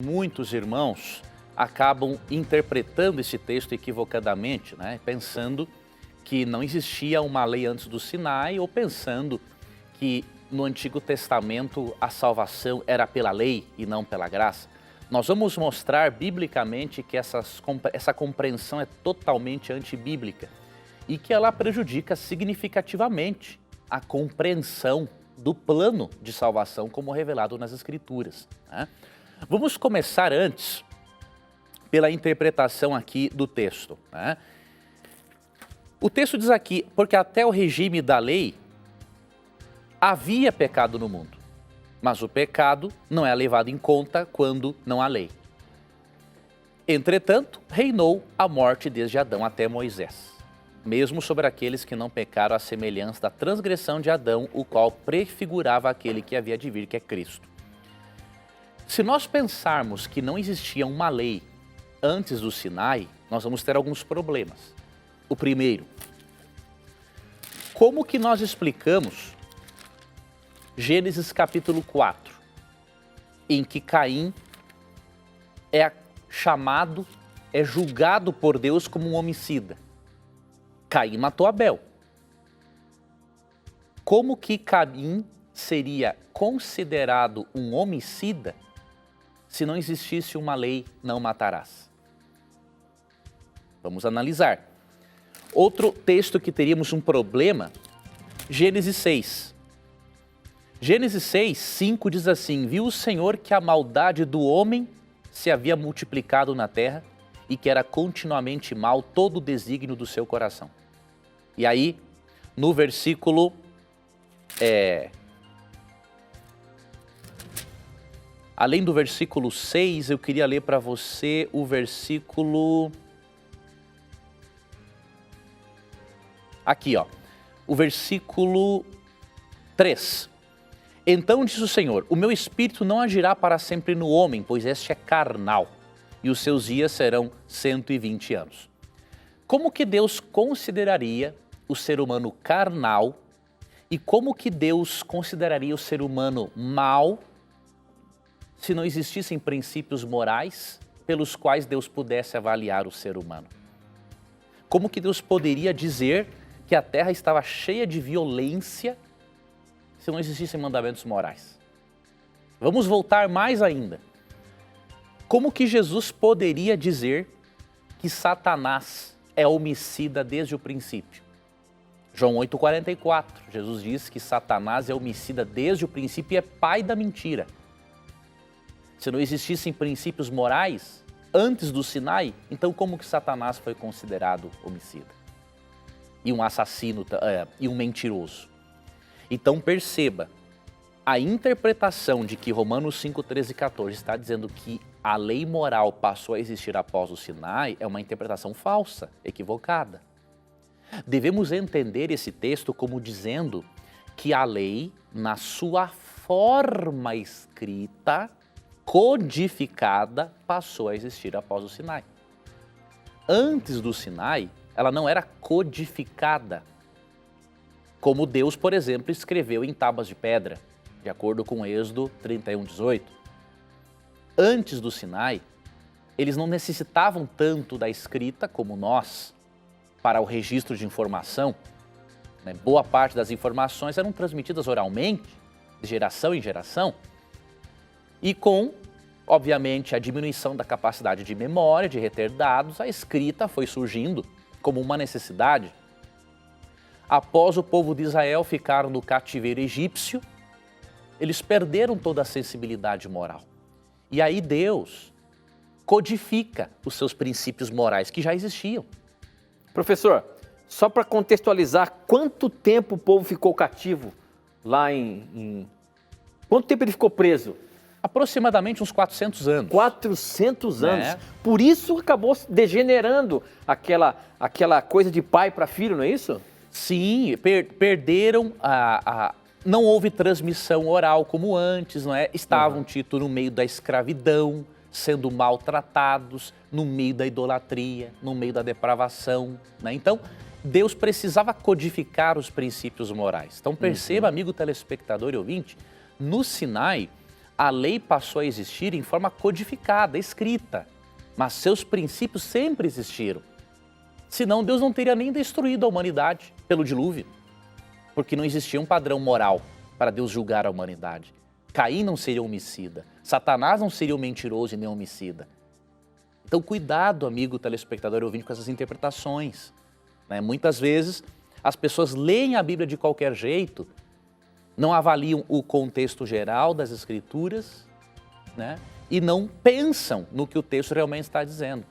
Muitos irmãos acabam interpretando esse texto equivocadamente, pensando que não existia uma lei antes do Sinai ou pensando que no Antigo Testamento a salvação era pela lei e não pela graça. Nós vamos mostrar biblicamente que essa compreensão é totalmente antibíblica e que ela prejudica significativamente a compreensão do plano de salvação como revelado nas Escrituras. Vamos começar antes pela interpretação aqui do texto. O texto diz aqui, porque até o regime da lei havia pecado no mundo, mas o pecado não é levado em conta quando não há lei. Entretanto, reinou a morte desde Adão até Moisés, mesmo sobre aqueles que não pecaram à semelhança da transgressão de Adão, o qual prefigurava aquele que havia de vir, que é Cristo. Se nós pensarmos que não existia uma lei antes do Sinai, nós vamos ter alguns problemas. O primeiro, como que nós explicamos Gênesis capítulo 4, em que Caim é chamado, é julgado por Deus como um homicida? Caim matou Abel. Como que Caim seria considerado um homicida se não existisse uma lei, não matarás? Vamos analisar. Outro texto que teríamos um problema, Gênesis 6. Gênesis 6, 5 diz assim: viu o Senhor que a maldade do homem se havia multiplicado na terra e que era continuamente mal todo o desígnio do seu coração. E aí, no versículo além do versículo 6, eu queria ler para você o versículo... Aqui, o versículo 3. Então disse o Senhor, o meu espírito não agirá para sempre no homem, pois este é carnal, e os seus dias serão 120 anos. Como que Deus consideraria o ser humano carnal e como que Deus consideraria o ser humano mau se não existissem princípios morais pelos quais Deus pudesse avaliar o ser humano? Como que Deus poderia dizer que a terra estava cheia de violência se não existissem mandamentos morais? Vamos voltar mais ainda. Como que Jesus poderia dizer que Satanás é homicida desde o princípio? João 8,44, Jesus diz que Satanás é homicida desde o princípio e é pai da mentira. Se não existissem princípios morais antes do Sinai, então como que Satanás foi considerado homicida? E um assassino, e um mentiroso. Então perceba, a interpretação de que Romanos 5, 13 e 14 está dizendo que a lei moral passou a existir após o Sinai é uma interpretação falsa, equivocada. Devemos entender esse texto como dizendo que a lei, na sua forma escrita, codificada, passou a existir após o Sinai. Antes do Sinai, ela não era codificada, como Deus, por exemplo, escreveu em tábuas de pedra, de acordo com Êxodo 31, 18. Antes do Sinai, eles não necessitavam tanto da escrita como nós, para o registro de informação. Boa parte das informações eram transmitidas oralmente, de geração em geração, e com, obviamente, a diminuição da capacidade de memória, de reter dados, a escrita foi surgindo como uma necessidade. Após o povo de Israel ficar no cativeiro egípcio, eles perderam toda a sensibilidade moral. E aí Deus codifica os seus princípios morais que já existiam. Professor, só para contextualizar, quanto tempo o povo ficou cativo lá Quanto tempo ele ficou preso? Aproximadamente uns 400 anos. 400 anos. Por isso acabou degenerando aquela coisa de pai para filho, não é isso? Sim, perderam não houve transmissão oral como antes, não é? Estavam, Tito, no meio da escravidão, sendo maltratados, no meio da idolatria, no meio da depravação, né? Então, Deus precisava codificar os princípios morais. Então perceba, amigo telespectador e ouvinte, no Sinai, a lei passou a existir em forma codificada, escrita, mas seus princípios sempre existiram. Senão Deus não teria nem destruído a humanidade pelo dilúvio, porque não existia um padrão moral para Deus julgar a humanidade. Caim não seria homicida, Satanás não seria um mentiroso e nem homicida. Então cuidado, amigo telespectador e ouvinte, com essas interpretações. Muitas vezes as pessoas leem a Bíblia de qualquer jeito, não avaliam o contexto geral das Escrituras, e não pensam no que o texto realmente está dizendo.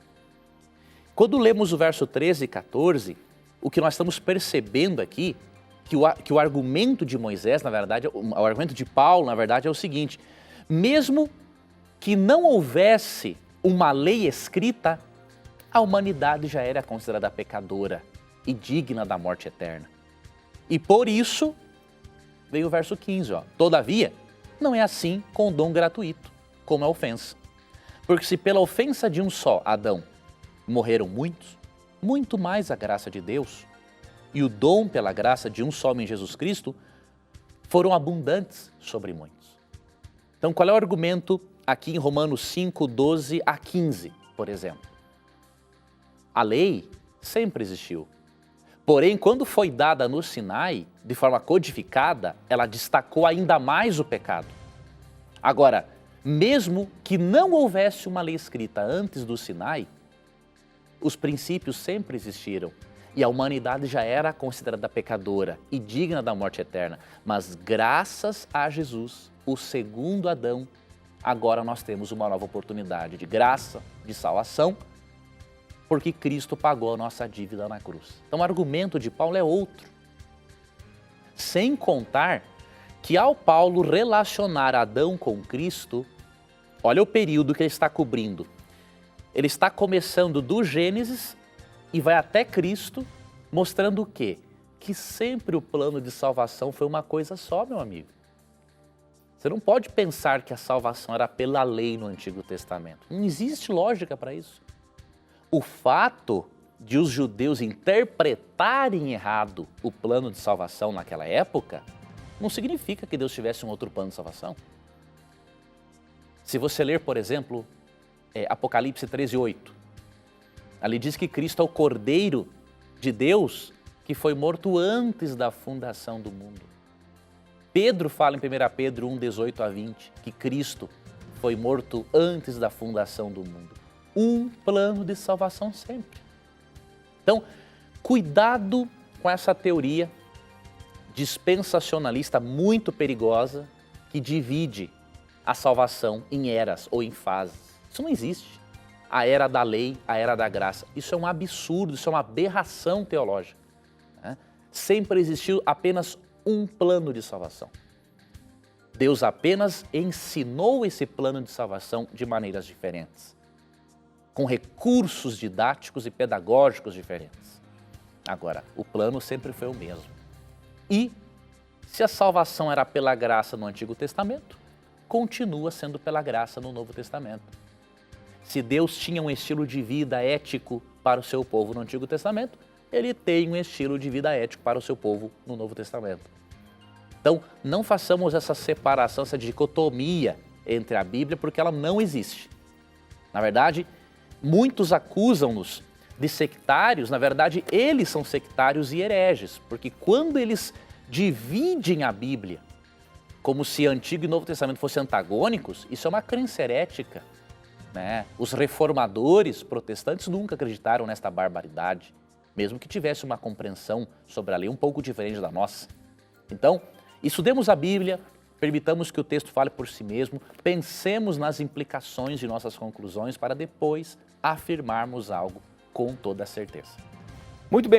Quando lemos o verso 13 e 14, o que nós estamos percebendo aqui, que o argumento de Moisés, na verdade, o argumento de Paulo, na verdade, é o seguinte: mesmo que não houvesse uma lei escrita, a humanidade já era considerada pecadora e digna da morte eterna. E por isso, veio o verso 15, todavia, não é assim com o dom gratuito, como a ofensa. Porque se pela ofensa de um só, Adão, morreram muitos, muito mais a graça de Deus e o dom pela graça de um só homem, Jesus Cristo, foram abundantes sobre muitos. Então, qual é o argumento aqui em Romanos 5, 12 a 15, por exemplo? A lei sempre existiu. Porém, quando foi dada no Sinai, de forma codificada, ela destacou ainda mais o pecado. Agora, mesmo que não houvesse uma lei escrita antes do Sinai, os princípios sempre existiram e a humanidade já era considerada pecadora e digna da morte eterna. Mas graças a Jesus, o segundo Adão, agora nós temos uma nova oportunidade de graça, de salvação, porque Cristo pagou a nossa dívida na cruz. Então o argumento de Paulo é outro. Sem contar que ao Paulo relacionar Adão com Cristo, olha o período que ele está cobrindo. Ele está começando do Gênesis e vai até Cristo, mostrando o quê? Que sempre o plano de salvação foi uma coisa só, meu amigo. Você não pode pensar que a salvação era pela lei no Antigo Testamento. Não existe lógica para isso. O fato de os judeus interpretarem errado o plano de salvação naquela época não significa que Deus tivesse um outro plano de salvação. Se você ler, por exemplo, Apocalipse 13:8, ali diz que Cristo é o Cordeiro de Deus que foi morto antes da fundação do mundo. Pedro fala em 1 Pedro 1:18 a 20 que Cristo foi morto antes da fundação do mundo. Um plano de salvação sempre. Então, cuidado com essa teoria dispensacionalista muito perigosa que divide a salvação em eras ou em fases. Isso não existe. A era da lei, a era da graça. Isso é um absurdo, isso é uma aberração teológica. Sempre existiu apenas um plano de salvação. Deus apenas ensinou esse plano de salvação de maneiras diferentes, com recursos didáticos e pedagógicos diferentes. Agora, o plano sempre foi o mesmo. E, se a salvação era pela graça no Antigo Testamento, continua sendo pela graça no Novo Testamento. Se Deus tinha um estilo de vida ético para o seu povo no Antigo Testamento, Ele tem um estilo de vida ético para o seu povo no Novo Testamento. Então, não façamos essa separação, essa dicotomia entre a Bíblia, porque ela não existe. Na verdade, muitos acusam-nos de sectários, na verdade, eles são sectários e hereges, porque quando eles dividem a Bíblia como se Antigo e Novo Testamento fossem antagônicos, isso é uma crença herética. Os reformadores protestantes nunca acreditaram nesta barbaridade, mesmo que tivesse uma compreensão sobre a lei um pouco diferente da nossa. Então, estudemos a Bíblia, permitamos que o texto fale por si mesmo, pensemos nas implicações de nossas conclusões para depois afirmarmos algo com toda certeza. Muito bem.